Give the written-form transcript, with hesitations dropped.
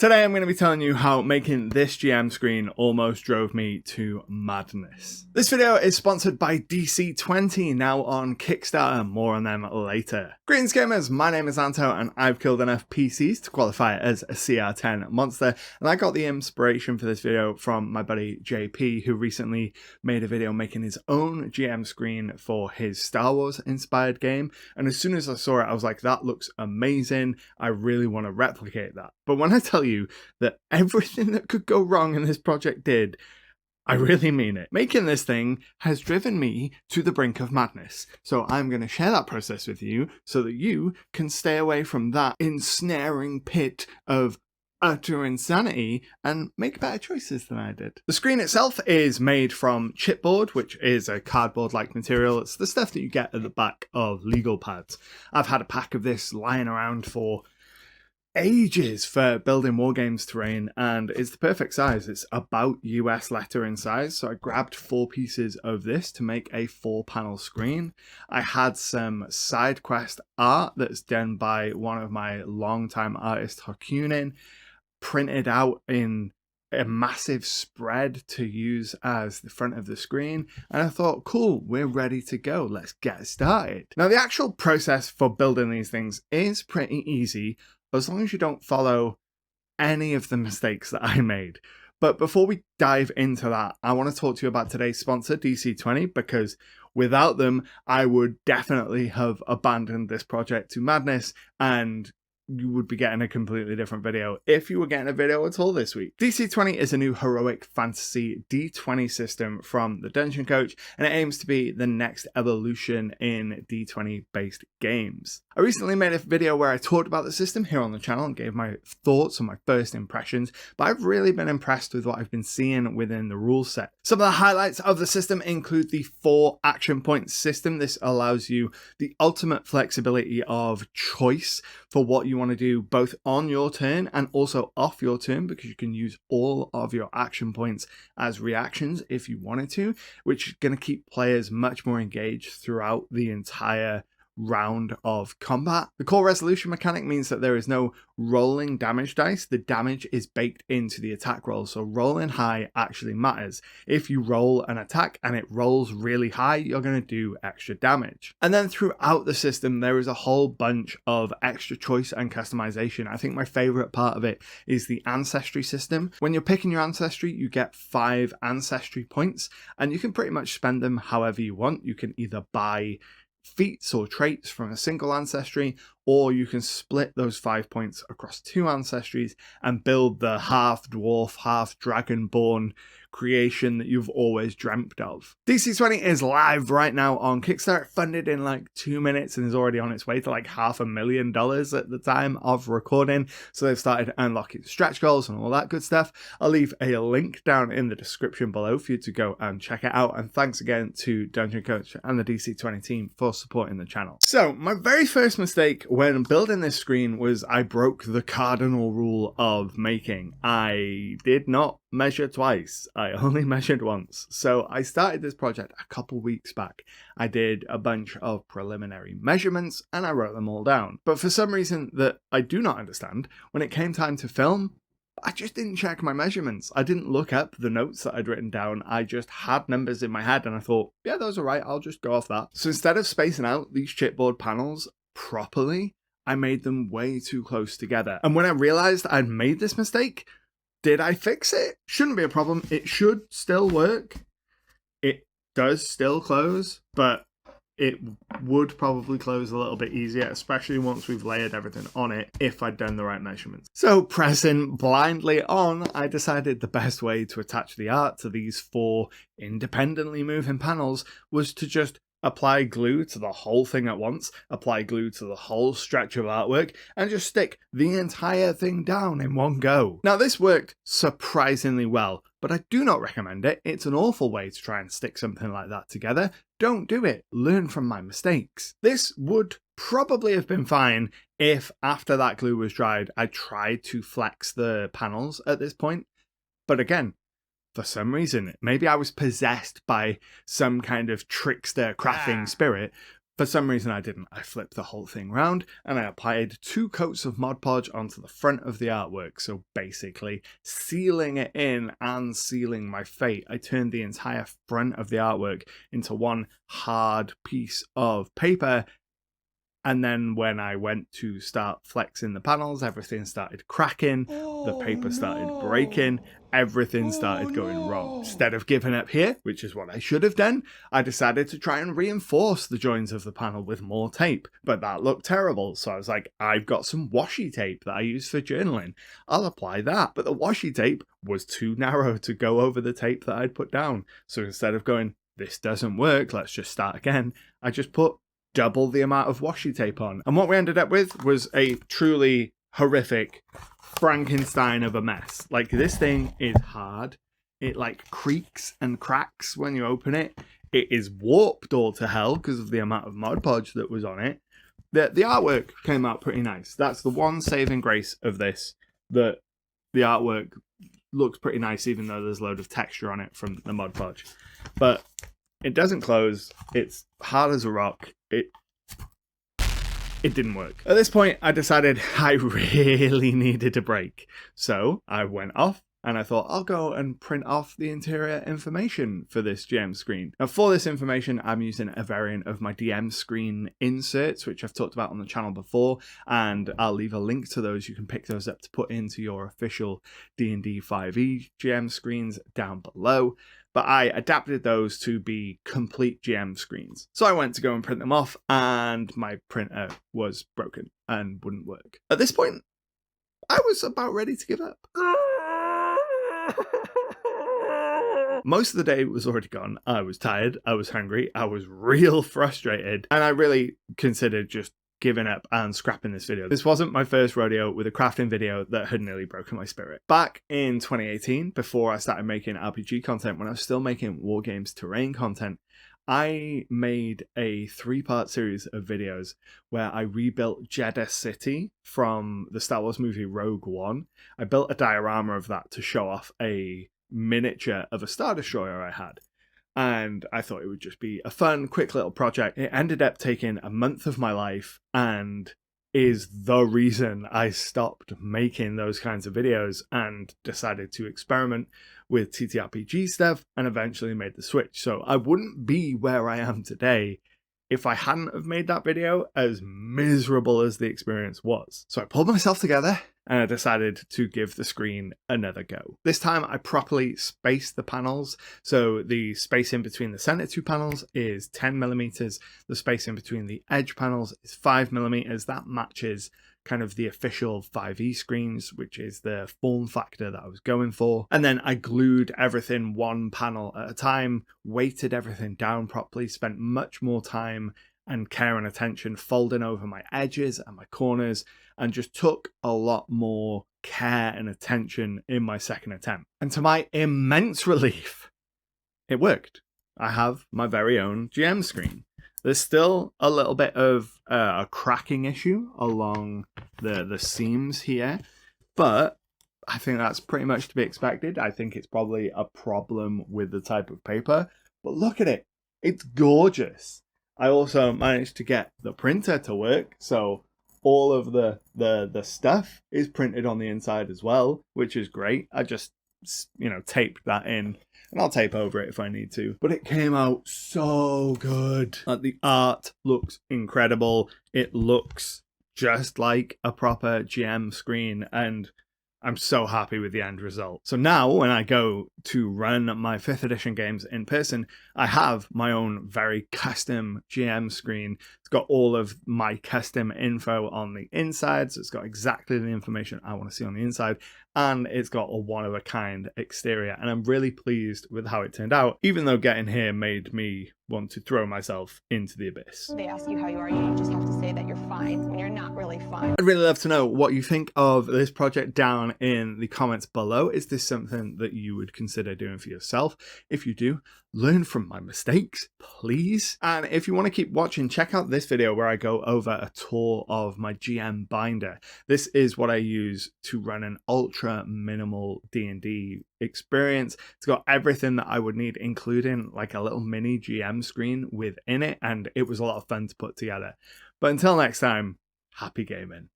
Today I'm going to be telling you how making this GM screen almost drove me to madness. This video is sponsored by DC20, now on Kickstarter, more on them later. Greetings gamers, my name is Anto and I've killed enough PCs to qualify as a CR10 monster, and I got the inspiration for this video from my buddy JP, who recently made a video making his own GM screen for his Star Wars inspired game, and as soon as I saw it I was like, that looks amazing, I really want to replicate that. But when I tell you that everything that could go wrong in this project did, I really mean it. Making this thing has driven me to the brink of madness. So I'm going to share that process with you so that you can stay away from that ensnaring pit of utter insanity and make better choices than I did. The screen itself is made from chipboard, which is a cardboard-like material. It's the stuff that you get at the back of legal pads. I've had a pack of this lying around for ages for building wargames terrain, and it's the perfect size. It's about US letter in size, so I grabbed 4 pieces of this to make a 4-panel screen. I had some SIDEQUEST art that's done by one of my longtime artists, Hakunin, printed out in a massive spread to use as the front of the screen, and I thought, cool, we're ready to go, let's get started. Now the actual process for building these things is pretty easy, as long as you don't follow any of the mistakes that I made. But before we dive into that, I want to talk to you about today's sponsor, DC20, because without them, I would definitely have abandoned this project to madness, and you would be getting a completely different video if you were getting a video at all this week. DC20 is a new heroic fantasy D20 system from the Dungeon Coach, and it aims to be the next evolution in D20 based games. I recently made a video where I talked about the system here on the channel and gave my thoughts and my first impressions, but I've really been impressed with what I've been seeing within the rule set. Some of the highlights of the system include the 4 action point system. This allows you the ultimate flexibility of choice for what you want to do both on your turn and also off your turn, because you can use all of your action points as reactions if you wanted to, which is going to keep players much more engaged throughout the entire round of combat. The core resolution mechanic means that there is no rolling damage dice. The damage is baked into the attack roll, so rolling high actually matters. If you roll an attack and it rolls really high, you're going to do extra damage. And then throughout the system there is a whole bunch of extra choice and customization. I think my favorite part of it is the ancestry system. When you're picking your ancestry, you get 5 ancestry points, and you can pretty much spend them however you want. You can either buy feats or traits from a single ancestry, or you can split those 5 points across 2 ancestries and build the half dwarf, half dragonborn creation that you've always dreamt of. DC20 is live right now on Kickstarter, funded in like 2 minutes, and is already on its way to like $500,000 at the time of recording. So they've started unlocking stretch goals and all that good stuff. I'll leave a link down in the description below for you to go and check it out. And thanks again to Dungeon Coach and the DC20 team for supporting the channel. So my very first mistake when building this screen was I broke the cardinal rule of making. I did not measure twice. I only measured once. So I started this project a couple weeks back. I did a bunch of preliminary measurements and I wrote them all down. But for some reason that I do not understand, when it came time to film, I just didn't check my measurements. I didn't look up the notes that I'd written down. I just had numbers in my head and I thought, yeah, those are right, I'll just go off that. So instead of spacing out these chipboard panels properly, I made them way too close together. And when I realized I'd made this mistake, did I fix it? Shouldn't be a problem. It should still work. It does still close, but it would probably close a little bit easier, especially once we've layered everything on it, if I'd done the right measurements. So pressing blindly on, I decided the best way to attach the art to these 4 independently moving panels was to just apply glue to the whole thing at once, apply glue to the whole stretch of artwork, and just stick the entire thing down in one go. Now this worked surprisingly well, but I do not recommend it. It's an awful way to try and stick something like that together. Don't do it. Learn from my mistakes. This would probably have been fine if after that glue was dried, I tried to flex the panels at this point. But again, for some reason, maybe I was possessed by some kind of trickster crafting spirit. For some reason I didn't. I flipped the whole thing around and I applied 2 coats of Mod Podge onto the front of the artwork. So basically sealing it in and sealing my fate. I turned the entire front of the artwork into one hard piece of paper. And then when I went to start flexing the panels, everything started cracking, the paper started breaking, everything started going wrong. Instead of giving up here, which is what I should have done, I decided to try and reinforce the joins of the panel with more tape. But that looked terrible, so I was like, I've got some washi tape that I use for journaling. I'll apply that. But the washi tape was too narrow to go over the tape that I'd put down. So instead of going, this doesn't work, let's just start again, I just put double the amount of washi tape on. And what we ended up with was a truly horrific Frankenstein of a mess. Like, this thing is hard. It like creaks and cracks when you open it. It is warped all to hell because of the amount of Mod Podge that was on it. The artwork came out pretty nice. That's the one saving grace of this, that the artwork looks pretty nice even though there's a load of texture on it from the Mod Podge. But it doesn't close. It's hard as a rock. It didn't work. At this point, I decided I really needed a break. So I went off and I thought I'll go and print off the interior information for this GM screen. Now for this information, I'm using a variant of my DM screen inserts, which I've talked about on the channel before, and I'll leave a link to those. You can pick those up to put into your official D&D 5e GM screens down below. But I adapted those to be complete GM screens. So I went to go and print them off and my printer was broken and wouldn't work. At this point, I was about ready to give up. Most of the day was already gone. I was tired, I was hungry, I was real frustrated, and I really considered just giving up and scrapping this video. This wasn't my first rodeo with a crafting video that had nearly broken my spirit. Back in 2018, before I started making RPG content, when I was still making War Games terrain content, I made a 3-part series of videos where I rebuilt Jeddah City from the Star Wars movie Rogue One. I built a diorama of that to show off a miniature of a Star Destroyer I had. And I thought it would just be a fun, quick little project. It ended up taking a month of my life and is the reason I stopped making those kinds of videos and decided to experiment with TTRPG stuff and eventually made the switch. So I wouldn't be where I am today if I hadn't have made that video, as miserable as the experience was. So I pulled myself together and I decided to give the screen another go. This time I properly spaced the panels. So the space in between the center 2 panels is 10mm. The space in between the edge panels is 5mm. That matches kind of the official 5e screens, which is the form factor that I was going for. And then I glued everything one panel at a time, weighted everything down properly, spent much more time and care and attention folding over my edges and my corners, and just took a lot more care and attention in my second attempt. And to my immense relief, it worked. I have my very own GM screen. There's still a little bit of a cracking issue along the seams here, but I think that's pretty much to be expected. I think it's probably a problem with the type of paper, but look at it. It's gorgeous. I also managed to get the printer to work, so all of the stuff is printed on the inside as well, which is great. I just, taped that in. And I'll tape over it if I need to. But it came out so good. The art looks incredible. It looks just like a proper GM screen. And I'm so happy with the end result. So now when I go to run my 5th edition games in person, I have my own very custom GM screen. It's got all of my custom info on the inside. So it's got exactly the information I want to see on the inside. And it's got a one-of-a-kind exterior. And I'm really pleased with how it turned out, even though getting here made me want to throw myself into the abyss. They ask you how you are, you just have to say that you're fine when you're not really fine. I'd really love to know what you think of this project down in the comments below. Is this something that you would consider doing for yourself? If you do, learn from my mistakes, please. And if you want to keep watching, check out this video where I go over a tour of my GM binder. This is what I use to run an ultra minimal D&D experience. It's got everything that I would need, including like a little mini GM screen within it, and it was a lot of fun to put together. But until next time, happy gaming.